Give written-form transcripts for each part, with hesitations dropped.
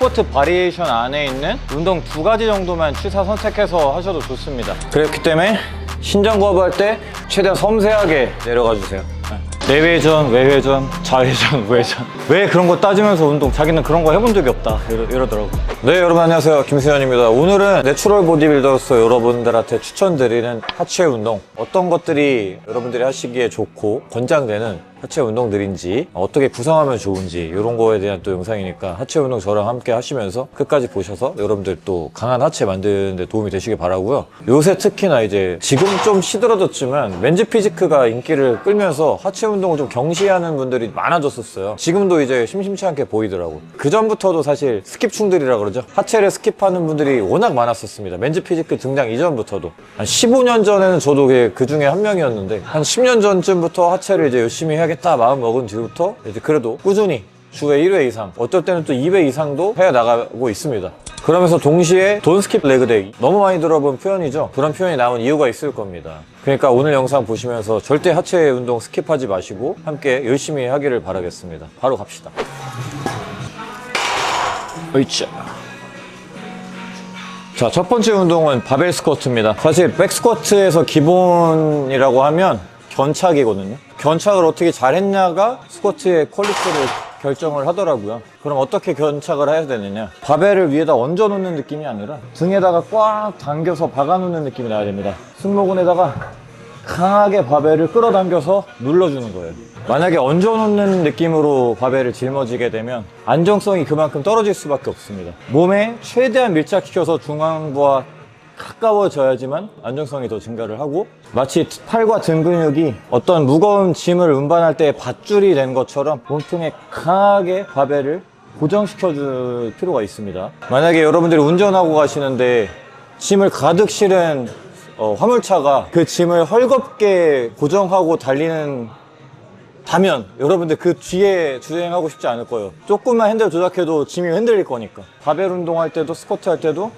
스포트 바리에이션 안에 있는 운동 2가지 정도만 취사 선택해서 하셔도 좋습니다. 그렇기 때문에 신장구압 할 때 최대한 섬세하게 내려가 주세요. 내외전, 외회전, 좌회전, 우회전. 왜 그런 거 따지면서 운동, 자기는 그런 거 해본 적이 없다 이러더라고. 네, 여러분 안녕하세요, 김수현입니다. 오늘은 내추럴 보디빌더로서 여러분들한테 추천드리는 하체 운동, 어떤 것들이 여러분들이 하시기에 좋고 권장되는 하체 운동들인지, 어떻게 구성하면 좋은지 이런 거에 대한 또 영상이니까 하체 운동 저랑 함께 하시면서 끝까지 보셔서 여러분들 또 강한 하체 만드는 데 도움이 되시길 바라고요. 요새 특히나 이제 지금 좀 시들어졌지만 맨즈 피지크가 인기를 끌면서 하체 운동을 좀 경시하는 분들이 많아졌었어요. 지금도 이제 심심치 않게 보이더라고. 그 전부터도 사실 스킵충들이라 그러죠. 하체를 스킵하는 분들이 워낙 많았었습니다. 맨즈 피지크 등장 이전부터도. 한 15년 전에는 저도 그 중에 한 명이었는데, 한 10년 전쯤부터 하체를 이제 열심히 해야겠다 마음 먹은 뒤부터 이제 그래도 꾸준히 주에 1회 이상, 어떨 때는 또 2회 이상도 해 나가고 있습니다. 그러면서 동시에 돈 스킵 레그데이, 너무 많이 들어본 표현이죠. 그런 표현이 나온 이유가 있을 겁니다. 그러니까 오늘 영상 보시면서 절대 하체 운동 스킵하지 마시고 함께 열심히 하기를 바라겠습니다. 바로 갑시다. 으이차. 자, 첫 번째 운동은 바벨 스쿼트입니다. 사실 백 스쿼트에서 기본이라고 하면 견착이거든요. 견착을 어떻게 잘 했냐가 스쿼트의 퀄리티를 결정을 하더라고요. 그럼 어떻게 견착을 해야 되느냐? 바벨을 위에다 얹어 놓는 느낌이 아니라 등에다가 꽉 당겨서 박아 놓는 느낌이 나야 됩니다. 승모근에다가 강하게 바벨을 끌어당겨서 눌러주는 거예요. 만약에 얹어 놓는 느낌으로 바벨을 짊어지게 되면 안정성이 그만큼 떨어질 수밖에 없습니다. 몸에 최대한 밀착시켜서 중앙부와 가까워져야지만 안정성이 더 증가를 하고, 마치 팔과 등 근육이 어떤 무거운 짐을 운반할 때 밧줄이 된 것처럼 몸통에 강하게 바벨을 고정시켜줄 필요가 있습니다. 만약에 여러분들이 운전하고 가시는데 짐을 가득 실은 화물차가 그 짐을 헐겁게 고정하고 달리는 다면 여러분들 그 뒤에 주행하고 싶지 않을 거예요. 조금만 핸들 조작해도 짐이 흔들릴 거니까. 바벨 운동할 때도 스쿼트 할 때도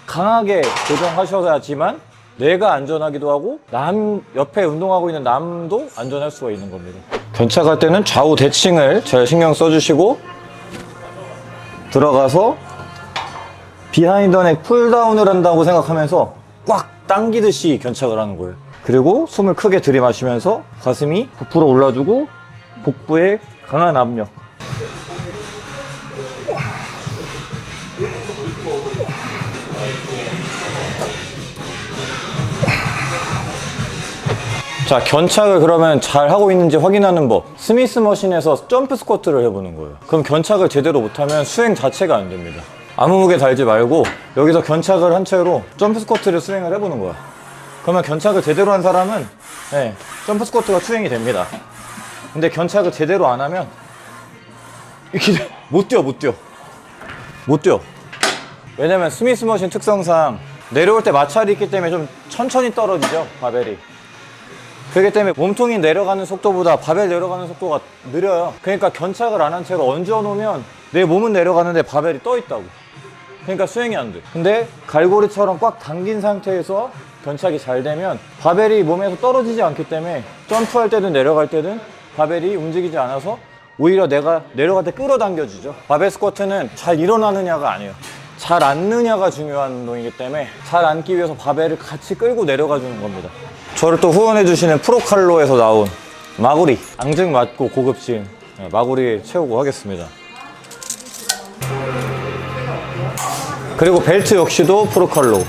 강하게 고정하셔야지만 내가 안전하기도 하고 남 옆에 운동하고 있는 남도 안전할 수가 있는 겁니다. 견착할 때는 좌우 대칭을 잘 신경 써주시고 들어가서 비하인드 넥 풀다운을 한다고 생각하면서 꽉 당기듯이 견착을 하는 거예요. 그리고 숨을 크게 들이마시면서 가슴이 부풀어 올라주고 복부에 강한 압력. 자, 견착을 그러면 잘 하고 있는지 확인하는 법. 스미스 머신에서 점프 스쿼트를 해보는 거예요. 그럼 견착을 제대로 못하면 수행 자체가 안 됩니다. 아무 무게 달지 말고 여기서 견착을 한 채로 점프 스쿼트를 수행을 해보는 거야. 그러면 견착을 제대로 한 사람은 점프 스쿼트가 수행이 됩니다. 근데 견착을 제대로 안 하면 이렇게 못 뛰어. 왜냐면 스미스 머신 특성상 내려올 때 마찰이 있기 때문에 좀 천천히 떨어지죠, 바벨이. 그렇기 때문에 몸통이 내려가는 속도보다 바벨 내려가는 속도가 느려요. 그러니까 견착을 안 한 채로 얹어 놓으면 내 몸은 내려가는데 바벨이 떠 있다고. 그러니까 수행이 안 돼. 근데 갈고리처럼 꽉 당긴 상태에서 견착이 잘 되면 바벨이 몸에서 떨어지지 않기 때문에 점프할 때든 내려갈 때든 바벨이 움직이지 않아서 오히려 내가 내려갈 때 끌어당겨지죠. 바벨 스쿼트는 잘 일어나느냐가 아니에요. 잘 앉느냐가 중요한 운동이기 때문에 잘 앉기 위해서 바벨을 같이 끌고 내려가 주는 겁니다. 저를 또 후원해 주시는 프로칼로에서 나온 마구리, 앙증맞고 고급진 마구리 채우고 하겠습니다. 그리고 벨트 역시도 프로칼로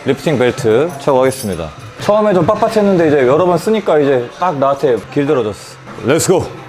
리프팅 벨트 채우고 하겠습니다. 처음에 좀 빳빳했는데 이제 여러 번 쓰니까 이제 딱 나한테 길들어졌어. 렛츠고!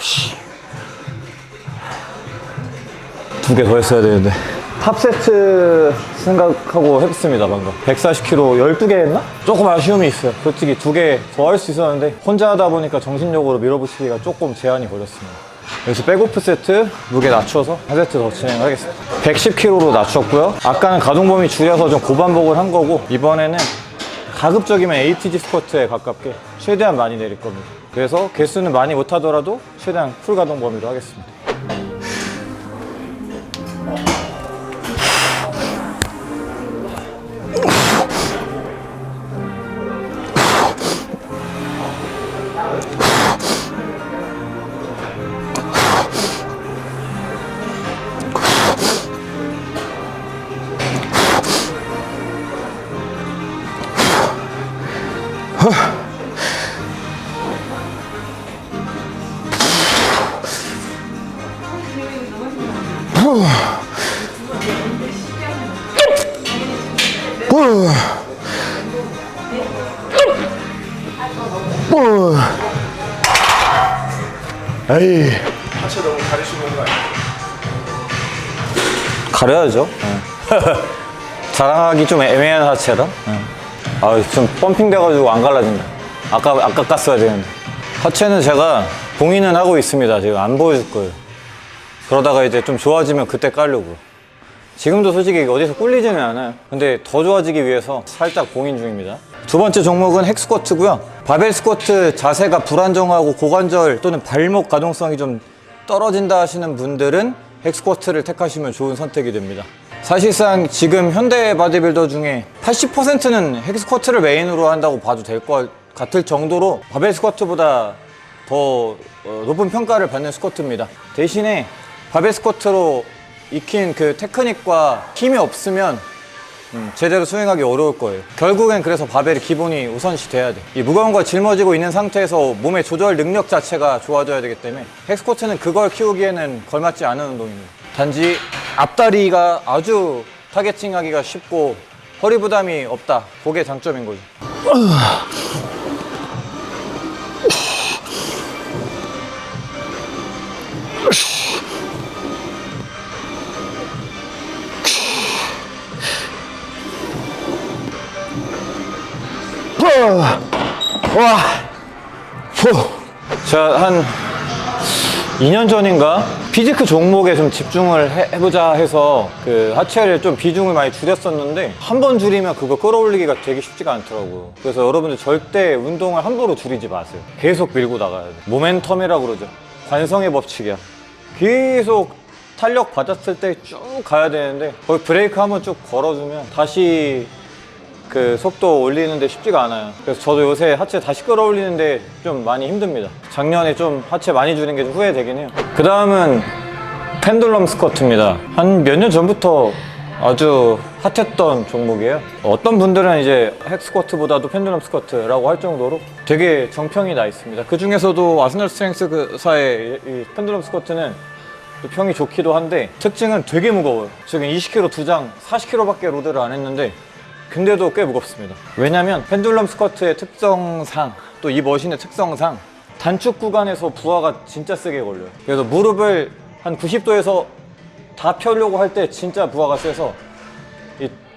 씨. 2개 더 했어야 되는데. 탑 세트 생각하고 했습니다. 방금 140kg 12개 했나? 조금 아쉬움이 있어요. 솔직히 2개 더 할 수 있었는데 혼자 하다 보니까 정신력으로 밀어붙이기가 조금 제한이 걸렸습니다. 여기서 백오프 세트 무게 낮춰서 한 세트 더 진행하겠습니다. 110kg로 낮췄고요. 아까는 가동 범위 줄여서 좀 고반복을 한 거고, 이번에는 가급적이면 ATG 스쿼트에 가깝게 최대한 많이 내릴 겁니다. 그래서 개수는 많이 못하더라도 최대한 풀 가동 범위로 하겠습니다. 에이. 하체 너무 가리시는 거 아니에요? 가려야죠. 자랑하기 좀 애매한 하체라. 좀 펌핑 돼가지고 안 갈라진다. 아까 깠어야 되는데. 하체는 제가 봉인은 하고 있습니다. 지금 안 보여줄 거예요. 그러다가 이제 좀 좋아지면 그때 깔려고. 지금도 솔직히 어디서 꿀리지는 않아요. 근데 더 좋아지기 위해서 살짝 봉인 중입니다. 두 번째 종목은 핵 스쿼트고요. 바벨 스쿼트 자세가 불안정하고 고관절 또는 발목 가동성이 좀 떨어진다 하시는 분들은 핵 스쿼트를 택하시면 좋은 선택이 됩니다. 사실상 지금 현대 바디빌더 중에 80%는 핵 스쿼트를 메인으로 한다고 봐도 될 것 같을 정도로 바벨 스쿼트보다 더 높은 평가를 받는 스쿼트입니다. 대신에 바벨 스쿼트로 익힌 그 테크닉과 힘이 없으면 제대로 수행하기 어려울 거예요. 결국엔 그래서 바벨이 기본이 우선시 돼야 돼. 이 무거운 걸 짊어지고 있는 상태에서 몸의 조절 능력 자체가 좋아져야 되기 때문에 핵 스쿼트는 그걸 키우기에는 걸맞지 않은 운동입니다. 단지 앞다리가 아주 타겟팅하기가 쉽고 허리 부담이 없다. 그게 장점인 거죠. 와, 제가 한 2년 전인가 피지크 종목에 좀 집중을 해보자 해서 그 하체를 좀 비중을 많이 줄였었는데 한 번 줄이면 그거 끌어올리기가 되게 쉽지가 않더라고요. 그래서 여러분들 절대 운동을 함부로 줄이지 마세요. 계속 밀고 나가야 돼. 모멘텀이라고 그러죠. 관성의 법칙이야. 계속 탄력 받았을 때 쭉 가야 되는데 거기 브레이크 한번 쭉 걸어주면 다시 그 속도 올리는데 쉽지가 않아요. 그래서 저도 요새 하체 다시 끌어올리는데 좀 많이 힘듭니다. 작년에 좀 하체 많이 줄인 게 좀 후회되긴 해요. 그 다음은 펜듈럼 스쿼트입니다. 한 몇 년 전부터 아주 핫했던 종목이에요. 어떤 분들은 이제 핵 스쿼트보다도 펜듈럼 스쿼트라고 할 정도로 되게 정평이 나 있습니다. 그 중에서도 아스널 스트렝스사의 이 펜듈럼 스쿼트는 평이 좋기도 한데 특징은 되게 무거워요. 지금 20kg 2장 40kg밖에 로드를 안 했는데 근데도 꽤 무겁습니다. 왜냐면 펜듈럼 스쿼트의 특성상 또 이 머신의 특성상 단축 구간에서 부하가 진짜 세게 걸려요. 그래서 무릎을 한 90도에서 다 펴려고 할 때 진짜 부하가 세서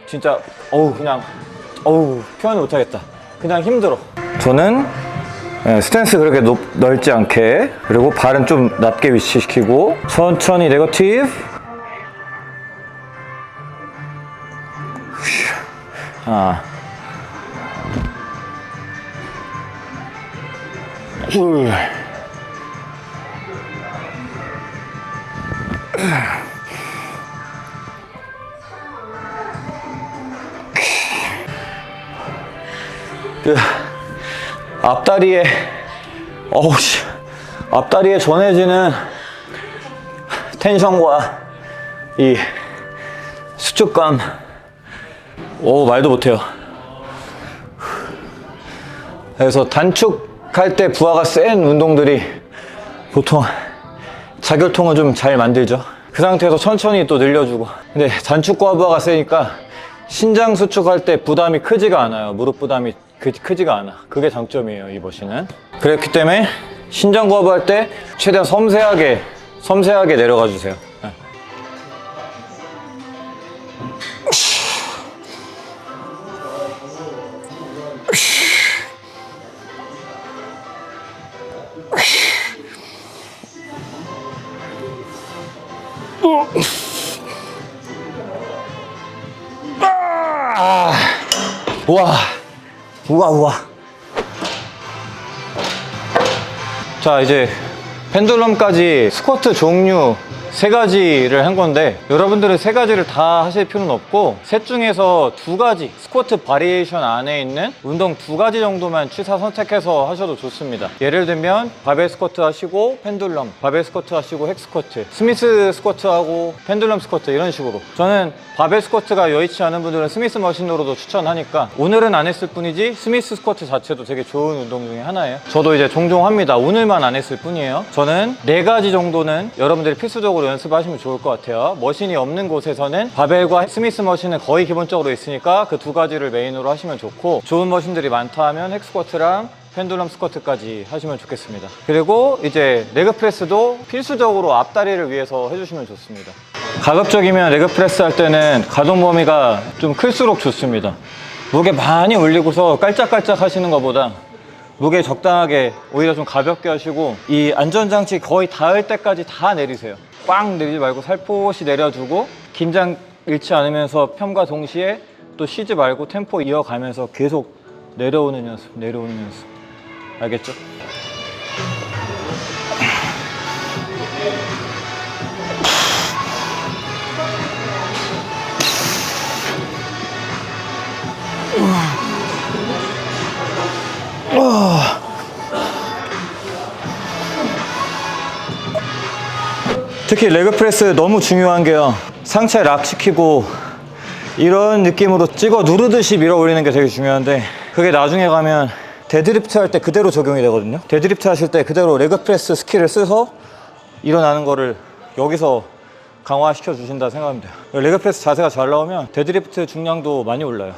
진짜 그냥 표현 못하겠다. 그냥 힘들어. 저는 스탠스 그렇게 넓지 않게, 그리고 발은 좀 낮게 위치시키고 천천히 네거티브. 둘. 앞다리에 앞다리에 전해지는 텐션과 이 수축감, 말도 못해요. 그래서 단축할 때 부하가 센 운동들이 보통 자결통을 좀 잘 만들죠. 그 상태에서 천천히 또 늘려주고. 근데 단축과 부하가 세니까 신장 수축할 때 부담이 크지가 않아요. 무릎 부담이 크지가 않아. 그게 장점이에요, 이 머신은. 그렇기 때문에 신장 구압 할 때 최대한 섬세하게 내려가 주세요. 우와, 우와, 우와. 자, 이제 펜듈럼까지 스쿼트 종류 3가지를 한 건데, 여러분들은 3가지를 다 하실 필요는 없고 셋 중에서 2가지 스쿼트 바리에이션 안에 있는 운동 2가지 정도만 취사 선택해서 하셔도 좋습니다. 예를 들면 바벨 스쿼트 하시고 펜듈럼, 바벨 스쿼트 하시고 헥 스쿼트, 스미스 스쿼트 하고 펜듈럼 스쿼트, 이런 식으로. 저는 바벨 스쿼트가 여의치 않은 분들은 스미스 머신으로도 추천하니까, 오늘은 안 했을 뿐이지 스미스 스쿼트 자체도 되게 좋은 운동 중에 하나예요. 저도 이제 종종 합니다. 오늘만 안 했을 뿐이에요. 저는 4가지 정도는 여러분들이 필수적으로 연습하시면 좋을 것 같아요. 머신이 없는 곳에서는 바벨과 스미스 머신은 거의 기본적으로 있으니까 그 2가지를 메인으로 하시면 좋고, 좋은 머신들이 많다 하면 헥 스쿼트랑 펜듈럼 스쿼트까지 하시면 좋겠습니다. 그리고 이제 레그 프레스도 필수적으로 앞다리를 위해서 해주시면 좋습니다. 가급적이면 레그 프레스 할 때는 가동 범위가 좀 클수록 좋습니다. 무게 많이 올리고서 깔짝깔짝 하시는 것보다 무게 적당하게, 오히려 좀 가볍게 하시고, 이 안전장치 거의 닿을 때까지 다 내리세요. 꽉 내리지 말고 살포시 내려주고, 긴장 잃지 않으면서 펴과 동시에 또 쉬지 말고 템포 이어가면서 계속 내려오는 연습, 내려오는 연습. 알겠죠? 특히 레그 프레스 너무 중요한 게요, 상체 락 시키고 이런 느낌으로 찍어 누르듯이 밀어 올리는 게 되게 중요한데, 그게 나중에 가면 데드리프트 할 때 그대로 적용이 되거든요. 데드리프트 하실 때 그대로 레그 프레스 스킬을 써서 일어나는 거를 여기서 강화시켜 주신다 생각하면 돼요. 레그 프레스 자세가 잘 나오면 데드리프트 중량도 많이 올라요.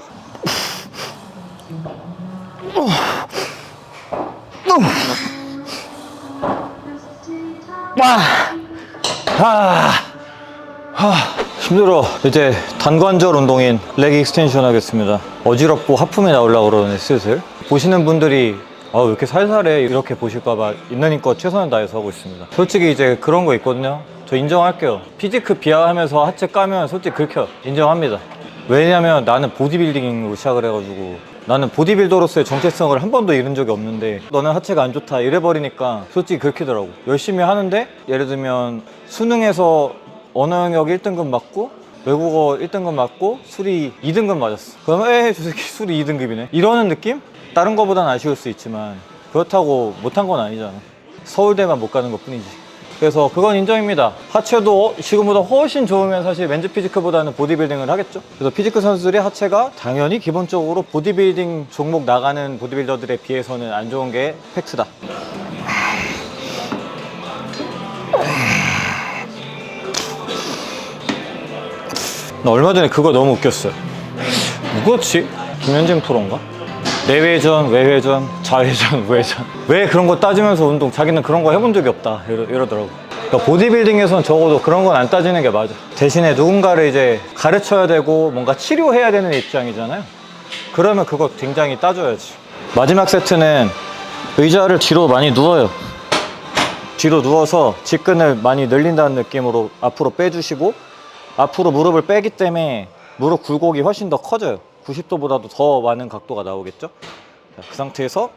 힘들어. 이제 단관절 운동인 레그 익스텐션 하겠습니다. 어지럽고 하품이 나오려고 그러네, 슬슬. 보시는 분들이 왜 이렇게 살살해, 이렇게 보실까봐 있는 힘껏 최선을 다해서 하고 있습니다. 솔직히 이제 그런 거 있거든요. 저 인정할게요. 피지크 비하하면서 하체 까면 솔직히 긁혀. 인정합니다. 왜냐면 나는 보디빌딩으로 시작을 해가지고, 나는 보디빌더로서의 정체성을 한 번도 잃은 적이 없는데, 너는 하체가 안 좋다 이래버리니까 솔직히 긁히더라고. 열심히 하는데, 예를 들면 수능에서 언어 영역 1등급 맞고 외국어 1등급 맞고 수리 2등급 맞았어. 그러면 저 새끼 수리 2등급이네, 이러는 느낌? 다른 거보단 아쉬울 수 있지만 그렇다고 못한 건 아니잖아. 서울대만 못 가는 것 뿐이지. 그래서 그건 인정입니다. 하체도 지금보다 훨씬 좋으면 사실 맨즈 피지크보다는 보디빌딩을 하겠죠. 그래서 피지크 선수들이 하체가 당연히 기본적으로 보디빌딩 종목 나가는 보디빌더들에 비해서는 안 좋은 게 팩트다. 나 얼마 전에 그거 너무 웃겼어요. 누구였지? 김현진 프로인가? 내외전, 외회전, 좌회전, 우회전. 왜 그런 거 따지면서 운동, 자기는 그런 거 해본 적이 없다 이러더라고. 그러니까 보디빌딩에서는 적어도 그런 건 안 따지는 게 맞아. 대신에 누군가를 이제 가르쳐야 되고 뭔가 치료해야 되는 입장이잖아요. 그러면 그거 굉장히 따져야지. 마지막 세트는 의자를 뒤로 많이 누워요. 뒤로 누워서 직근을 많이 늘린다는 느낌으로 앞으로 빼주시고, 앞으로 무릎을 빼기 때문에 무릎 굴곡이 훨씬 더 커져요. 90도보다도 더 많은 각도가 나오겠죠? 자, 그 상태에서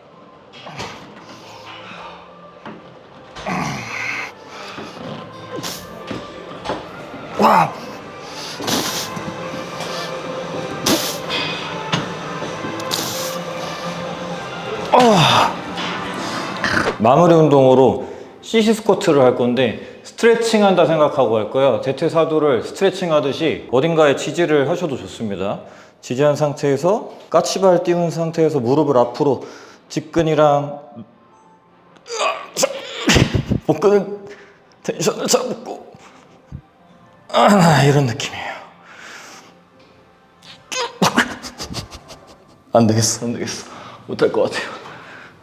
마무리 운동으로 CC 스쿼트를 할 건데, 스트레칭 한다 생각하고 할 거예요. 대퇴사두를 스트레칭 하듯이 어딘가에 지지를 하셔도 좋습니다. 지지한 상태에서 까치발 띄운 상태에서 무릎을 앞으로 직근이랑 복근을 텐션을 잡고 이런 느낌이에요. 안 되겠어. 못할 것 같아요.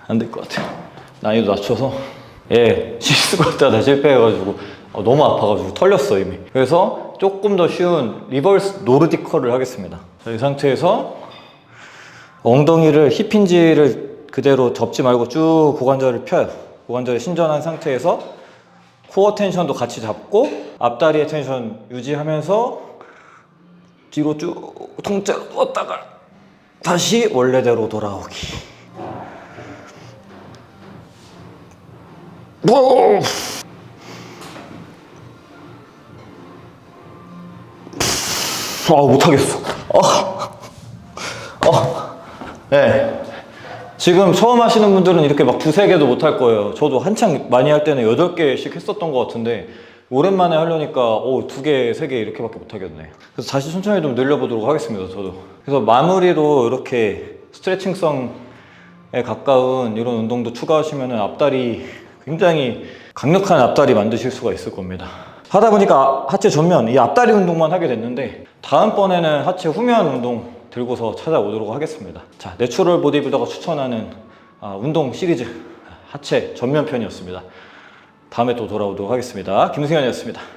안 될 것 같아요. 난이도 낮춰서. 시스쿼트 하다 실패해가지고 너무 아파가지고 털렸어 이미. 그래서 조금 더 쉬운 리버스 노르디컬을 하겠습니다. 자, 이 상태에서 엉덩이를 힙힌지를 그대로 접지 말고 쭉 고관절을 펴요. 고관절을 신전한 상태에서 코어 텐션도 같이 잡고 앞다리의 텐션 유지하면서 뒤로 쭉 통째로 누웠다가 다시 원래대로 돌아오기. 못하겠어. 네. 지금 처음 하시는 분들은 이렇게 막 두세 개도 못 할 거예요. 저도 한창 많이 할 때는 8개씩 했었던 것 같은데 오랜만에 하려니까 2개, 3개 이렇게밖에 못 하겠네. 그래서 다시 천천히 좀 늘려보도록 하겠습니다, 저도. 그래서 마무리로 이렇게 스트레칭성에 가까운 이런 운동도 추가하시면 앞다리 굉장히 강력한 앞다리 만드실 수가 있을 겁니다. 하다 보니까 하체 전면, 이 앞다리 운동만 하게 됐는데 다음번에는 하체 후면 운동 들고서 찾아오도록 하겠습니다. 자, 내추럴 보디빌더가 추천하는 운동 시리즈 하체 전면 편이었습니다. 다음에 또 돌아오도록 하겠습니다. 김승현이었습니다.